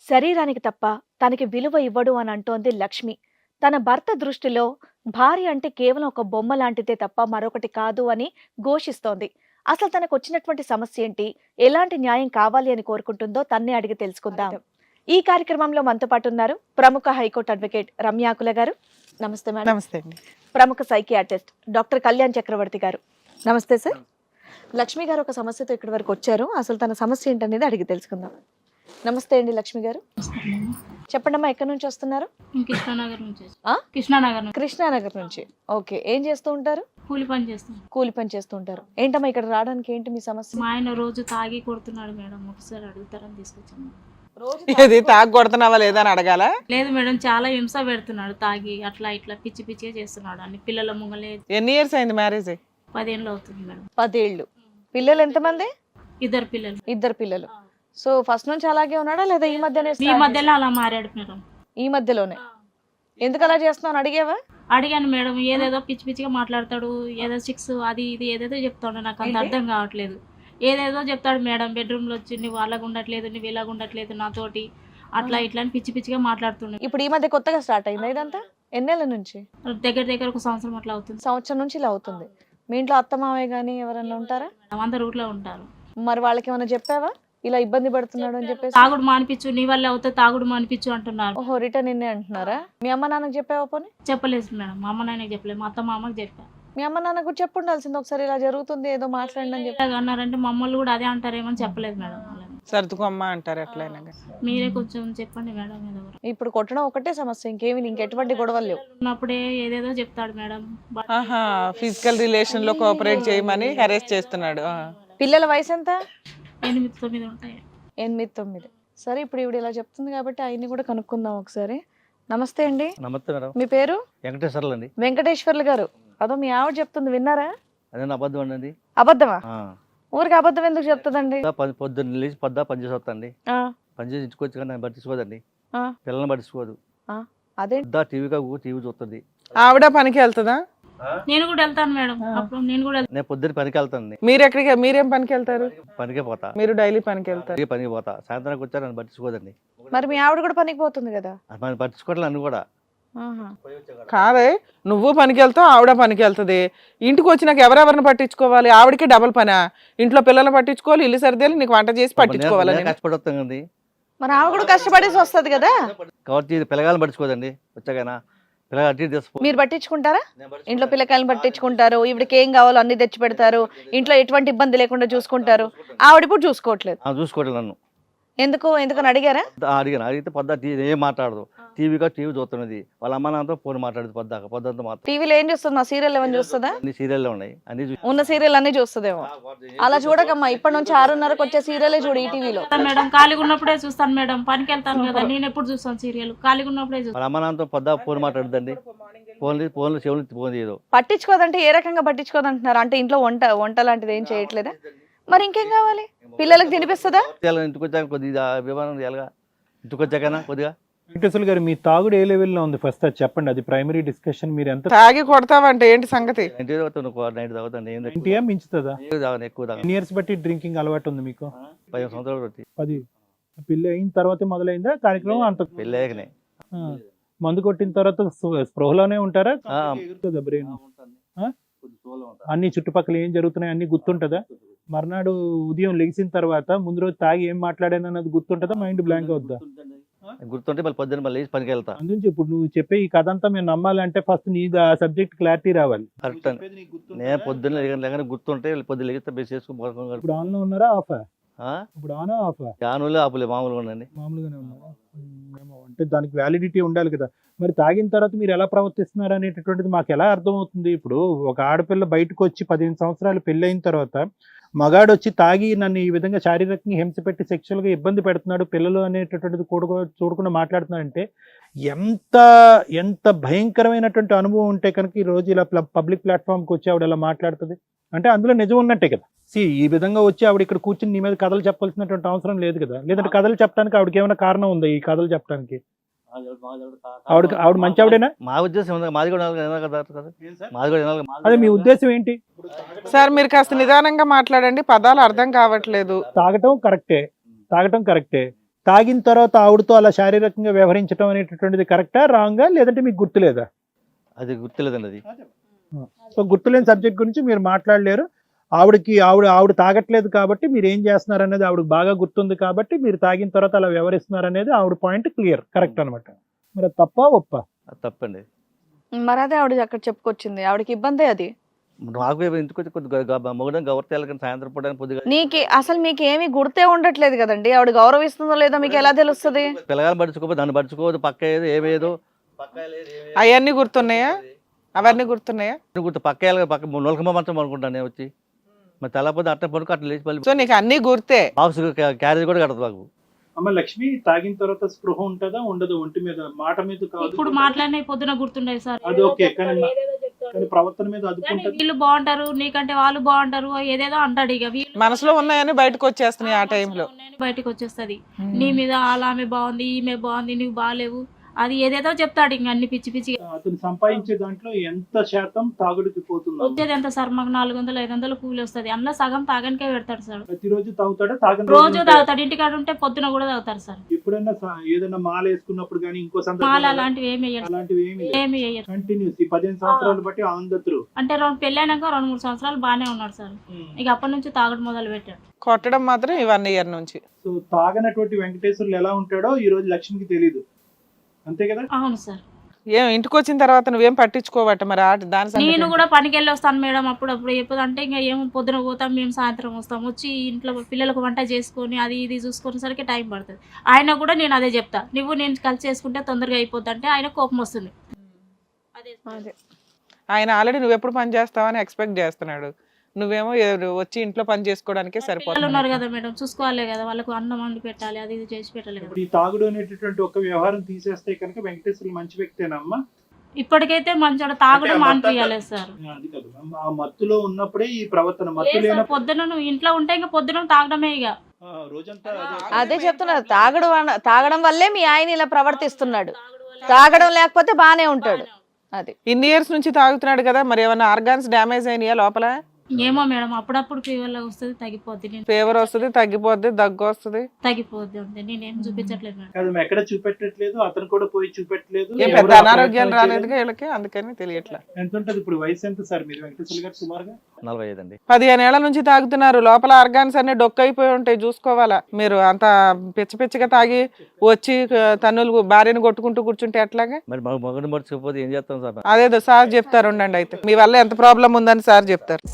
శరీరానికి తప్ప తనకి విలువ ఇవ్వడు అని అంటోంది లక్ష్మి. తన భర్త దృష్టిలో భార్య అంటే కేవలం ఒక బొమ్మ లాంటిదే తప్ప మరొకటి కాదు అని ఘోషిస్తోంది. అసలు తనకొచ్చినటువంటి సమస్య ఏంటి? ఎలాంటి న్యాయం కావాలి అని కోరుకుంటుందో తన్నే అడిగి తెలుసుకుందాం. ఈ కార్యక్రమంలో మనతో పాటు ఉన్నారు ప్రముఖ హైకోర్టు అడ్వకేట్ రమ్యాకుల గారు. నమస్తే మేడం. నమస్తే అండి. ప్రముఖ సైకియాట్రిస్ట్ డాక్టర్ కళ్యాణ్ చక్రవర్తి గారు. నమస్తే సార్. లక్ష్మి గారు ఒక సమస్యతో ఇక్కడి వరకు వచ్చారు. అసలు తన సమస్య ఏంటనేది అడిగి తెలుసుకుందాం. నమస్తే అండి లక్ష్మి గారు. చెప్పండమ్మా, ఎక్కడి నుంచి వస్తున్నారు? కృష్ణానగర్ నుంచి. ఆ? కృష్ణానగర్ నుంచి. ఓకే, ఏం చేస్తూ ఉంటారు? కూలి పని చేస్తాం. కూలి పని చేస్తూ ఉంటారు. ఏంటమ్మా ఇక్కడ రావడానికి ఏంటి మీ సమస్య? మా ఆయన రోజు తాగి కొడుతున్నాడు మేడం, ఒకసారి అడుగుతారని తీసుకొచ్చాము. ఇది తాగు కొడుతున్నావా లేదా అని అడగాల? లేదు మేడం, చాలా హింస పెడుతున్నాడు తాగి, అట్లా ఇట్లా పిచ్చి పిచ్చిగా చేస్తున్నాడు అన్ని. పిల్లల ముంగలే. ఎన్ని ఇయర్స్ అయింది మ్యారేజ్? 10 ఏళ్ళు అవుతుంది మేడం. 10 ఏళ్ళు. పిల్లలు ఎంతమంది? 2 పిల్లలు. 2 పిల్లలు. సో ఫస్ట్ నుంచి అలాగే ఉన్నాడా లేదా ఈ మధ్యనే? ఈ మధ్యలో అలా మారాడు మేడం. ఈ మధ్యలోనే. ఎందుకు అలా చేస్తున్నావు అడిగావా? అడిగాను మేడం, ఏదేదో పిచ్చి పిచ్చిగా మాట్లాడతాడు, ఏదో 6 అది ఇది ఏదేదో చెప్తాడు, నాకు అంత అర్థం కావట్లేదు. ఏదేదో చెప్తాడు మేడం, బెడ్రూమ్ లో వచ్చి నువ్వు అలాగ ఉండట్లేదు, నువ్వు ఇలాగ ఉండట్లేదు నాతోటి, అట్లా ఇట్లా అని పిచ్చి పిచ్చిగా మాట్లాడుతున్నాడు. ఇప్పుడు ఈ మధ్య కొత్తగా స్టార్ట్ అయింది ఇదంతా? ఎన్నేళ్ళ నుంచి? దగ్గర ఒక సంవత్సరం అట్లా అవుతుంది. సంవత్సరం నుంచి ఇలా అవుతుంది. మీ ఇంట్లో అత్త మావయ్య గానీ ఎవరైనా ఉంటారా? అందరు ఊర్లో ఉంటారు. మరి వాళ్ళకి ఏమైనా చెప్పావా ఇలా ఇబ్బంది పడుతున్నాడు అని చెప్పేసి? తాగుడు మానిపించు, నీ వల్ల అవుతుంది తాగుడు మానిపించు అంటున్నారు. ఓహో, రిటర్న్ నిన్నే అంటున్నారా? మీ అమ్మ నాన్నకు చెప్పావా పోనీ? చెప్పలేదు మేడం, మా అమ్మ నాన్నకి చెప్పలేదు, మా అత్త మామకి చెప్పా. మీ అమ్మ నాన్న కూడా చెప్పు ఉండాల్సింది, ఒకసారి ఇలా జరుగుతుంది ఏదో మాట్లాడండి అని చెప్పి. అన్నారంటే మమ్మల్ని కూడా అదే అంటారేమని చెప్పలేదు మేడం. సర్దుకోమ్మ అంటారు ఎట్లయినా. మీరే కొంచెం చెప్పండి మేడం. ఇప్పుడు కొట్టడం ఒకటే సమస్య, ఇంకేమి ఇంకెటువంటి గొడవలు లేవు. ఉన్నప్పుడే ఏదేదో చెప్తాడు మేడం. ఆహా, ఫిజికల్ రిలేషన్ లో కోఆపరేట్ చేయమని హెరాస్ చేస్తున్నాడు. పిల్లల వయసు ఎంత? 8-9 ఉంటాయి. 8-9. సరే, ఇప్పుడు ఇవిడ ఇలా చెప్తుంది కాబట్టి ఆయన్ని కూడా కనుక్కుందాం ఒకసారి. నమస్తే అండి. నమస్తే మేడం. మీ పేరు? వెంకటేశ్వర్లు అండి. వెంకటేశ్వర్లు గారు. అదో మీ ఆవిడ చెప్తుంది, విన్నారా? అదే అబద్ధం అండి. అబద్ధమా? ఊరికి అబద్ధం ఎందుకు చెప్తుందండి? పొద్దున్న లేచి పని చేసి వస్తాండి. పని చేసి ఇంటికి వచ్చి కానీ పట్టించుకోదండి, పిల్లల్ని పట్టించుకోదు. అదే టీవీ చూస్తుంది. ఆవిడ పనికి వెళ్తుందా? నేను కూడా వెళ్తాను మేడం. అప్పుడు నేను పొద్దున్న పనికి వెళ్తాను. మీరేం పనికి వెళ్తారు? పనికే పోతా. మీరు డైలీ పనికి వెళ్తారు? పనికి పోతా. సాయంత్రానికి వచ్చారు నన్ను పట్టించుకోదండి. మరి మీ ఆవిడ కూడా పనికి పోతుంది కదా? మనం పట్టించుకోవట్లేదు నన్ను కూడా. కాదే, నువ్వు పనికి వెళ్తావు, ఆవిడ పనికి వెళ్తుంది. ఇంటికి వచ్చినాక ఎవరెవరిని పట్టించుకోవాలి? ఆవిడకి డబుల్ పనా? ఇంట్లో పిల్లల్ని పట్టించుకోవాలి, ఇల్లు సర్దేలు, నీకు వంట చేసి పట్టించుకోవాలి. కష్టపడి వస్తాం కదండి. మరి ఆవిడ కూడా కష్టపడేసి వస్తుంది కదా. కాబట్టి పిల్లగాలను పట్టించుకోదండి. వచ్చాకైనా మీరు పట్టించుకుంటారా? ఇంట్లో పిల్లకాయలను పట్టించుకుంటారు, ఇవిడికి ఏం కావాలో అన్ని తెచ్చి పెడతారు, ఇంట్లో ఎటువంటి ఇబ్బంది లేకుండా చూసుకుంటారు. ఆవిడ ఇప్పుడు చూసుకోవట్లేదు. చూసుకోవట్లేదు నన్ను. ఎందుకని అడిగారా? అడిగాను. అడిగితే పొద్దు ఏం మాట్లాడదు. టీవీ చూస్తున్నది. వాళ్ళ అమ్మ నాన్నతో ఫోన్ మాట్లాడదు పొద్దుంతా మాత్రం. టీవీలో ఏం చూస్తుందా? సీరియల్ ఏమని చూస్తుందా? అన్ని సీరియల్ ఉన్నాయి, అన్ని ఉన్న సీరియల్ అన్ని చూస్తుందేమో. అలా చూడకమ్మా, ఇప్పటి నుంచి 6:30కు వచ్చే సీరియలే చూడు ఈ టీవీలో. మేడం ఖాళీగా ఉన్నప్పుడే చూస్తాను మేడం, పనికి వెళ్తాను కదా, నేను ఎప్పుడు చూస్తాను సీరియల్? ఖాళీగా ఉన్నప్పుడే చూస్తాను. వాళ్ళ అమ్మ నాన్నతో పొద్దు ఫోన్ మాట్లాడదండి. ఫోన్ చెవులు ఫోన్ చేయదు. పట్టించుకోదంటే ఏ రకంగా పట్టించుకోదంటున్నారు? అంటే ఇంట్లో వంట లాంటిది ఏం చేయట్లేదా? మరి ఇంకేం కావాలి? పిల్లలకు తినిపిస్తుందా? ఇంటికి వచ్చాక కొద్దిగా విమానం ఇంటికి వచ్చాకనా కొద్దిగా. వెంకటేశ్వర గారు, మీ తాగుడు ఏ లెవెల్లో ఉంది ఫస్ట్ అది చెప్పండి. అది ప్రైమరీ డిస్కషన్. మీరు ఎంత తాగి కొడతావంటే ఏంటి సంగతి? నైట్ తాగుతాను. ఇంటియా మించుతుందా? ఎక్కువ తాగు. ఎన్ని ఇయర్స్ బట్టి డ్రింకింగ్ అలవాటు ఉంది మీకు? 15 సంవత్సరాలు బట్టి. 10. పెళ్లి అయిన తర్వాత మొదలైందా కార్యక్రమం? అంత పెళ్ళాకనే. మందు కొట్టిన తర్వాత స్పృహలోనే ఉంటారా? బ్రెయిన్ అన్ని చుట్టుపక్కల ఏం జరుగుతున్నాయి అన్ని గుర్తుంటదా? మర్నాడు ఉదయం లెగిసిన తర్వాత ముందు రోజు తాగి ఏం మాట్లాడాను అన్నది గుర్తుంటదా? మైండ్ బ్లాంక్ అవుద్దా? గుర్తుంటే మళ్ళీ పొద్దున్న మళ్ళీ పనికి వెళ్తా. అందుకే ఇప్పుడు నువ్వు చెప్పే ఈ కథ అంతా మేము నమ్మాలంటే ఫస్ట్ నీ సబ్జెక్ట్ క్లారిటీ రావాలి. కరెక్ట్ అండి. నేను పొద్దున్న గుర్తుంటే పొద్దున్న లెగిస్తే బేస్ చేసుకుని. ఇప్పుడు ఆన్ లో ఉన్నారా ఆఫా? ఇప్పుడు ఆన్ ఆఫా? ఆనులే ఆపులే మామూలుగా ఉండండి. మామూలుగానే ఉన్నారా? అంటే దానికి వ్యాలిడిటీ ఉండాలి కదా. మరి తాగిన తర్వాత మీరు ఎలా ప్రవర్తిస్తున్నారు అనేటటువంటిది మాకు ఎలా అర్థమవుతుంది? ఇప్పుడు ఒక ఆడపిల్ల బయటకు వచ్చి 15 సంవత్సరాలు పెళ్ళి అయిన తర్వాత మగాడు వచ్చి తాగి నన్ను ఈ విధంగా శారీరకంగా హింస పెట్టి సెక్షువల్గా ఇబ్బంది పెడుతున్నాడు, పిల్లలు అనేటటువంటిది చూడకుండా మాట్లాడుతున్నాడంటే ఎంత ఎంత భయంకరమైనటువంటి అనుభవం ఉంటే కనుక ఈ రోజు ఇలా పబ్లిక్ ప్లాట్ఫామ్కి వచ్చి ఆవిడ ఎలా మాట్లాడుతుంది అంటే అందులో నిజం ఉన్నట్టే కదా. ఈ విధంగా వచ్చి ఆవిడ ఇక్కడ కూర్చుని నీ మీద కథలు చెప్పాల్సినటువంటి అవసరం లేదు కదా. లేదంటే కథలు చెప్పడానికి ఆవిడకి ఏమైనా కారణం ఉందా ఈ కథలు చెప్పడానికి? ఆవిడ మంచి ఆవిడేనా? మా ఉద్దేశం మాది కూడా అదే మీ ఉద్దేశం ఏంటి? సార్ మీరు కాస్త నిదానంగా మాట్లాడండి, పదాలు అర్థం కావట్లేదు. తాగటం కరెక్టే, తాగిన తర్వాత ఆవిడతో అలా శారీరకంగా వ్యవహరించడం అనేటటువంటిది కరెక్టా రాంగా, లేదంటే మీకు గుర్తులేదా? అది గుర్తులేదండి అది. సో గుర్తులేని సబ్జెక్ట్ గురించి మీరు మాట్లాడలేరు. ఆవిడ తాగట్లేదు కాబట్టి మీరు ఏం చేస్తున్నారు అనేది ఆవిడకి బాగా గుర్తుంది కాబట్టి మీరు తాగిన తర్వాత అలా వ్యవహరిస్తున్నారు అనేది ఆవిడ పాయింట్ క్లియర్, కరెక్ట్ అనమాట. మరి అది తప్పా ఒప్పా? అది తప్పండి. మరి అదే ఆవిడ అక్కడ చెప్పుకొచ్చింది, ఆవిడకి ఇబ్బందే అది. నాకు ఇంటికి కొద్దిగా మొగడం గవర్తెలు కానీ సాయంత్రం పూట పొద్దుగా అసలు మీకు ఏమీ గుర్తే ఉండట్లేదు కదండి, ఆవిడ గౌరవిస్తుందో లేదో మీకు ఎలా తెలుస్తుంది? పిల్లగాని పడుచుకోపోదు, నన్ను పడుచుకోవద్దు, పక్క ఏదో ఏమేదో అవన్నీ గుర్తున్నాయా? అవన్నీ గుర్తున్నాయా? గుర్తు పక్క పక్క నొలకమ్మ మంచం అనుకుంటాను నేను వచ్చి. మరి తెల్లపోతే అట్ట పడుకో అట్లా లేచి పల్లి సో నీకు అన్ని గుర్తే. బాక్స్ క్యారేజ్ కూడా కడదు మాకు. అమ్మ లక్ష్మి, తాగిన తర్వాత స్పృహ ఉంటుందా ఉండదు? ఒంటి మీద మాట మీద కాదు, ఇప్పుడు మాట్లాడిన పొద్దున గుర్తుండే సార్. అది ఓకే, కానీ ప్రవర్తన మీద అదుపు కానీ ఉంటుంది. వీళ్ళు బాగుంటారు, నీకంటే వాళ్ళు బాగుంటారు, ఏదేదో అంటాడు. ఇక వీళ్ళు మనసులో ఉన్నాయని బయటకు వచ్చేస్తున్నాయి ఆ టైంలో. బయటకు వచ్చేస్తది. నీ మీద అలా ఆమె బాగుంది, ఈమె బాగుంది, నువ్వు బాగాలేవు, అది ఏదేదో చెప్తాడు. ఇంక అన్ని పిచ్చి పిచ్చి. అతను సంపాదించే దాంట్లో ఎంత శాతం తాగుడికి పోతుంది? వచ్చేది ఎంత సార్? మాకు 400-500 కూలి వస్తుంది. అందులో సగం తాగనికే పెడతాడు సార్. ప్రతిరోజు తాగుతాడా? తాగని రోజు తాగుతాడు. ఇంటికాడ ఉంటే పొద్దున కూడా తాగుతారు సార్. ఎప్పుడైనా ఏదైనా మాల వేసుకున్నప్పుడు కానీ ఇంకో మాల సందర్భంలో అలాంటివి ఏమి వేయరు, అలాంటివి ఏమి వేయరు. కంటిన్యూస్ 15 సంవత్సరాలు బట్టి ఆన్ ద త్రూ. అంటే పెళ్ళైనాక 2-3 సంవత్సరాలు బాగానే ఉన్నాడు సార్. ఇక అప్పటి నుంచి తాగడం మొదలు పెట్టాడు. కొట్టడం మాత్రం ఈ 1 year నుంచి. సో తాగనటువంటి వెంకటేశ్వర్లు ఎలా ఉంటాడో ఈ రోజు లక్ష్మికి తెలియదు, అంతే కదా? అవును సార్. ఏం ఇంటికి వచ్చిన తర్వాత నువ్వేం పట్టించుకోవట మరి దాని సంగతి నేను ఏంటి? కూడా పనికి వెళ్ళి వస్తాను మేడం అప్పుడప్పుడు. ఎప్పుడు అంటే ఇంకా ఏమో పొద్దున పోతాం, మేము సాయంత్రం వస్తాం. వచ్చి ఇంట్లో పిల్లలకు వంట చేసుకొని అది ఇది చూసుకునేసరికి టైం పడుతుంది. ఆయన కూడా నేను అదే చెప్తా, నువ్వు నేను కలిసి చేసుకుంటే తొందరగా అయిపోద్ది అంటే ఆయన కోపం వస్తుంది. అదే. ఆయన ఆల్రెడీ నువ్వు ఎప్పుడు పని చేస్తావని ఎక్స్పెక్ట్ చేస్తున్నాడు. నువ్వేమో వచ్చి ఇంట్లో పని చేసుకోవడానికే పిల్లలు సరిపోతుంది. ఉన్నారు కదా మేడం, చూసుకోవాలి కదా, వాళ్ళకు అన్నం వండి పెట్టాలి, అది ఇది చేసి పెట్టాలి కదా. ఇప్పుడు ఈ తాగుడు అనేటటువంటి ఒక వ్యవహారం తీసేస్తే కనుక వెంకటేశ్వర్లు మంచి వ్యక్తేనమ్మా? ఇప్పటికైతే మంచోడు, తాగడం మానిపించాలేదు సార్. అది కాదు, ఆ మత్తులో ఉన్నప్పుడే ఈ ప్రవర్తన. మత్తు లేదు సార్, లేనప్పుడు పొద్దున నువ్వు ఇంట్లో ఉంటే ఇంకా పొద్దున తాగడమే ఇక. రోజంతా అదే చెప్తున్నారు, తాగడం వల్లే మీ ఆయన ఇలా ప్రవర్తిస్తున్నాడు. తాగడం లేకపోతే బానే ఉంటాడు. అది ఇన్ని ఇయర్స్ నుంచి తాగుతున్నాడు కదా, మరి ఏమైనా ఆర్గాన్స్ డ్యామేజ్ అయినాయా లోపల? ఏమో మేడం, అప్పుడప్పుడు ఫీవర్ వస్తుంది, తగ్గిపోద్ది. నేను ఫీవర్ వస్తుంది, తగ్గిపోద్ది, దగ్గు వస్తుంది, తగ్గిపోద్ది అంతే. నేనేం చూపించట్లేదు మేడం. కాదు, ఎక్కడ చూపెట్టట్లేదు, అతను కూడా పోయి చూపెట్టలేదు. ఏం పెద్ద అనారోగ్యాలు రాలేదుగా వీళ్ళకి, అందుకని తెలియట్లా. ఎంత ఉంటది ఇప్పుడు వయసు ఎంత సార్ మీరు వెంకటేశ్వర్లు గారు సుమారుగా? 45 అండి. 15 ఏళ్ల నుంచి తాగుతున్నారు. లోపల ఆర్గాన్స్ అన్ని డొక్కైపోయి ఉంటాయి, చూసుకోవాలా. మీరు అంత పిచ్చి పిచ్చిగా తాగి వచ్చి తన్నులు భార్యను కొట్టుకుంటూ కూర్చుంటే ఎట్లాగా? మరి మగని పడుచుకోకపోతే ఏం చేస్తాం సార్? అదేదో సార్ చెప్తారు, ఉండండి. అయితే మీ వల్ల ఎంత ప్రాబ్లం ఉందని సార్ చెప్తారు.